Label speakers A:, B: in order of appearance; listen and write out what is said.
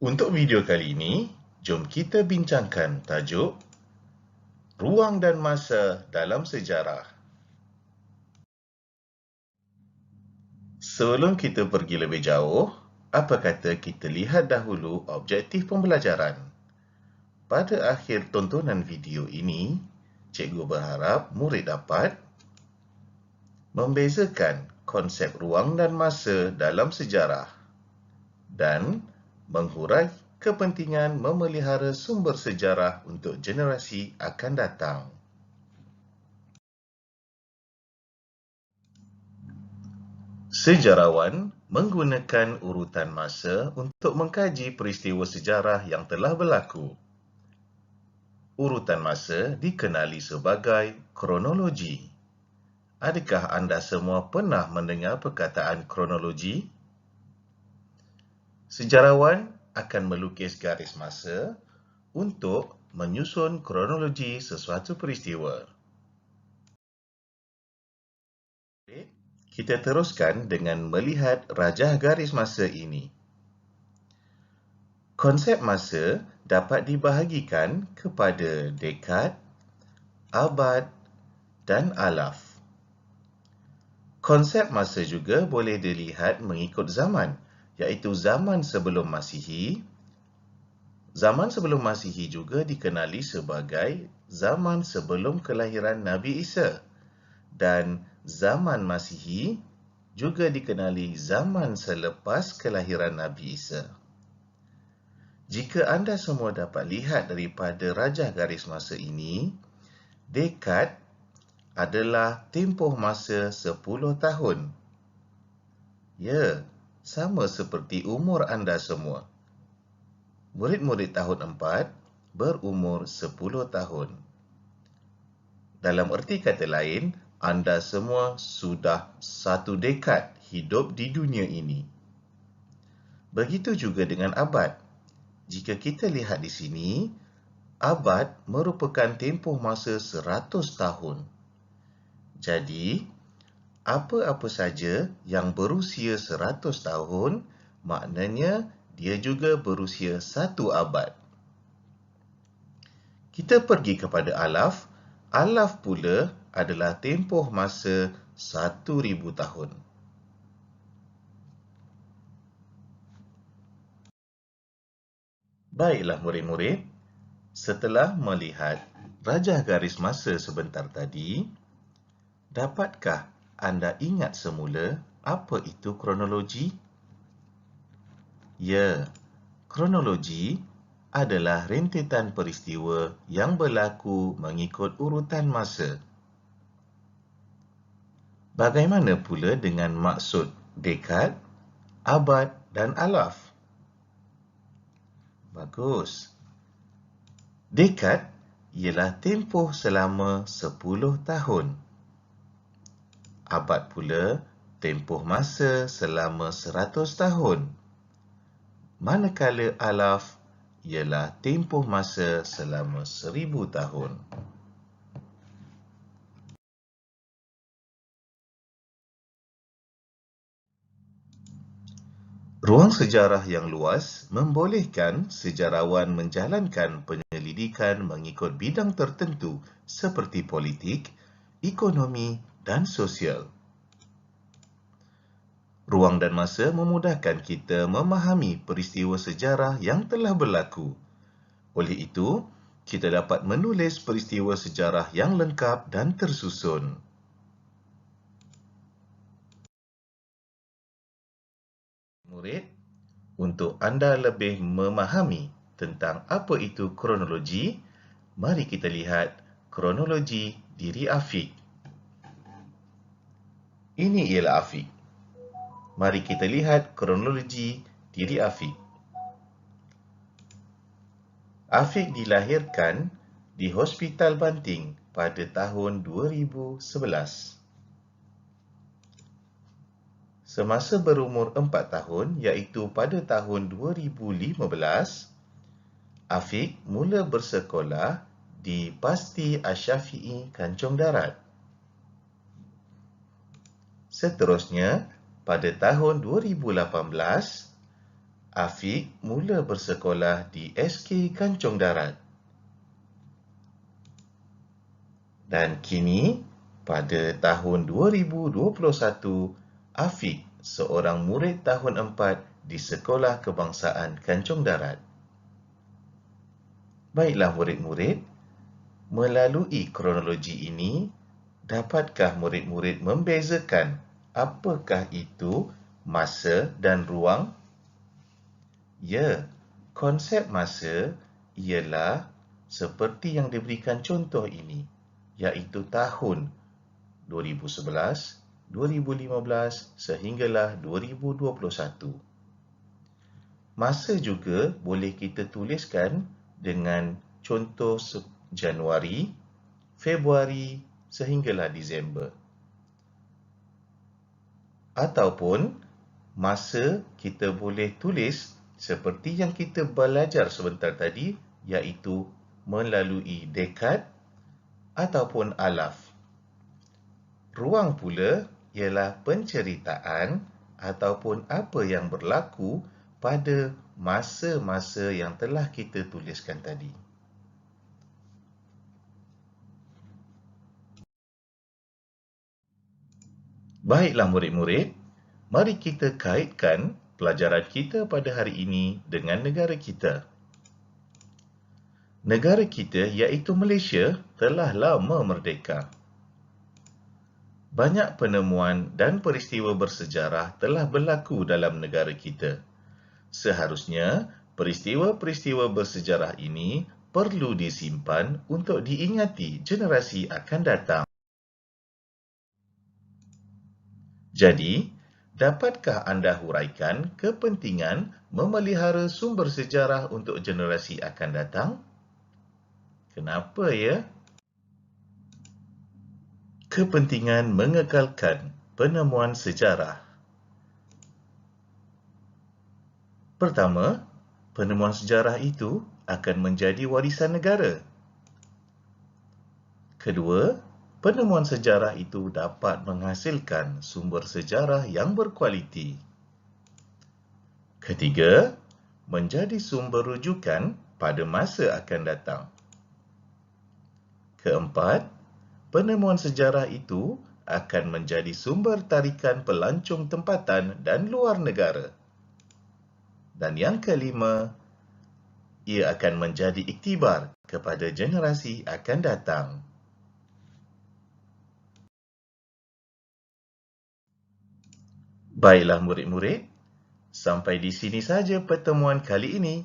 A: Untuk video kali ini, jom kita bincangkan tajuk Ruang dan Masa dalam Sejarah. Sebelum kita pergi lebih jauh, apa kata kita lihat dahulu objektif pembelajaran. Pada akhir tontonan video ini, cikgu berharap murid dapat membezakan konsep ruang dan masa dalam sejarah dan menghurai kepentingan memelihara sumber sejarah untuk generasi akan datang. Sejarawan menggunakan urutan masa untuk mengkaji peristiwa sejarah yang telah berlaku. Urutan masa dikenali sebagai kronologi. Adakah anda semua pernah mendengar perkataan kronologi? Sejarawan akan melukis garis masa untuk menyusun kronologi sesuatu peristiwa. Kita teruskan dengan melihat rajah garis masa ini. Konsep masa dapat dibahagikan kepada dekad, abad dan alaf. Konsep masa juga boleh dilihat mengikut zaman, iaitu zaman sebelum Masihi. Zaman sebelum Masihi juga dikenali sebagai zaman sebelum kelahiran Nabi Isa. Dan zaman Masihi juga dikenali zaman selepas kelahiran Nabi Isa. Jika anda semua dapat lihat daripada rajah garis masa ini, dekad adalah tempoh masa 10 tahun. Ya, sama seperti umur anda semua. Murid-murid tahun 4 berumur 10 tahun. Dalam erti kata lain, anda semua sudah 1 dekad hidup di dunia ini. Begitu juga dengan abad. Jika kita lihat di sini, abad merupakan tempoh masa 100 tahun. Jadi, apa-apa saja yang berusia 100 tahun, maknanya dia juga berusia 1 abad. Kita pergi kepada alaf. Alaf pula adalah tempoh masa 1000 tahun. Baiklah murid-murid, setelah melihat rajah garis masa sebentar tadi, dapatkah anda ingat semula apa itu kronologi? Ya, kronologi adalah rentetan peristiwa yang berlaku mengikut urutan masa. Bagaimana pula dengan maksud dekad, abad dan alaf? Bagus. Dekad ialah tempoh selama 10 tahun. Abad pula tempoh masa selama 100 tahun. Manakala alaf ialah tempoh masa selama 1000 tahun. Ruang sejarah yang luas membolehkan sejarawan menjalankan penyelidikan mengikut bidang tertentu seperti politik, ekonomi dan sosial. Ruang dan masa memudahkan kita memahami peristiwa sejarah yang telah berlaku. Oleh itu, kita dapat menulis peristiwa sejarah yang lengkap dan tersusun. Murid, untuk anda lebih memahami tentang apa itu kronologi, mari kita lihat kronologi diri Afiq. Ini ialah Afiq. Mari kita lihat kronologi diri Afiq. Afiq dilahirkan di Hospital Banting pada tahun 2011. Semasa berumur 4 tahun, iaitu pada tahun 2015, Afiq mula bersekolah di Basti Asy-Syafi'i, Kancong Darat. Seterusnya, pada tahun 2018, Afiq mula bersekolah di SK Kancong Darat. Dan kini, pada tahun 2021, Afiq seorang murid tahun 4 di Sekolah Kebangsaan Kancong Darat. Baiklah murid-murid, melalui kronologi ini, dapatkah murid-murid membezakan apakah itu masa dan ruang? Ya, konsep masa ialah seperti yang diberikan contoh ini, iaitu tahun 2011, 2015 sehinggalah 2021. Masa juga boleh kita tuliskan dengan contoh Januari, Februari sehinggalah Disember. Ataupun masa kita boleh tulis seperti yang kita belajar sebentar tadi, iaitu melalui dekad ataupun alaf. Ruang pula ialah penceritaan ataupun apa yang berlaku pada masa-masa yang telah kita tuliskan tadi. Baiklah murid-murid, mari kita kaitkan pelajaran kita pada hari ini dengan negara kita. Negara kita iaitu Malaysia telah lama merdeka. Banyak penemuan dan peristiwa bersejarah telah berlaku dalam negara kita. Seharusnya, peristiwa-peristiwa bersejarah ini perlu disimpan untuk diingati generasi akan datang. Jadi, dapatkah anda huraikan kepentingan memelihara sumber sejarah untuk generasi akan datang? Kenapa ya? Kepentingan mengekalkan penemuan sejarah. Pertama, penemuan sejarah itu akan menjadi warisan negara. Kedua, penemuan sejarah itu dapat menghasilkan sumber sejarah yang berkualiti. Ketiga, menjadi sumber rujukan pada masa akan datang. Keempat, penemuan sejarah itu akan menjadi sumber tarikan pelancong tempatan dan luar negara. Dan yang kelima, ia akan menjadi iktibar kepada generasi akan datang. Baiklah murid-murid, sampai di sini saja pertemuan kali ini.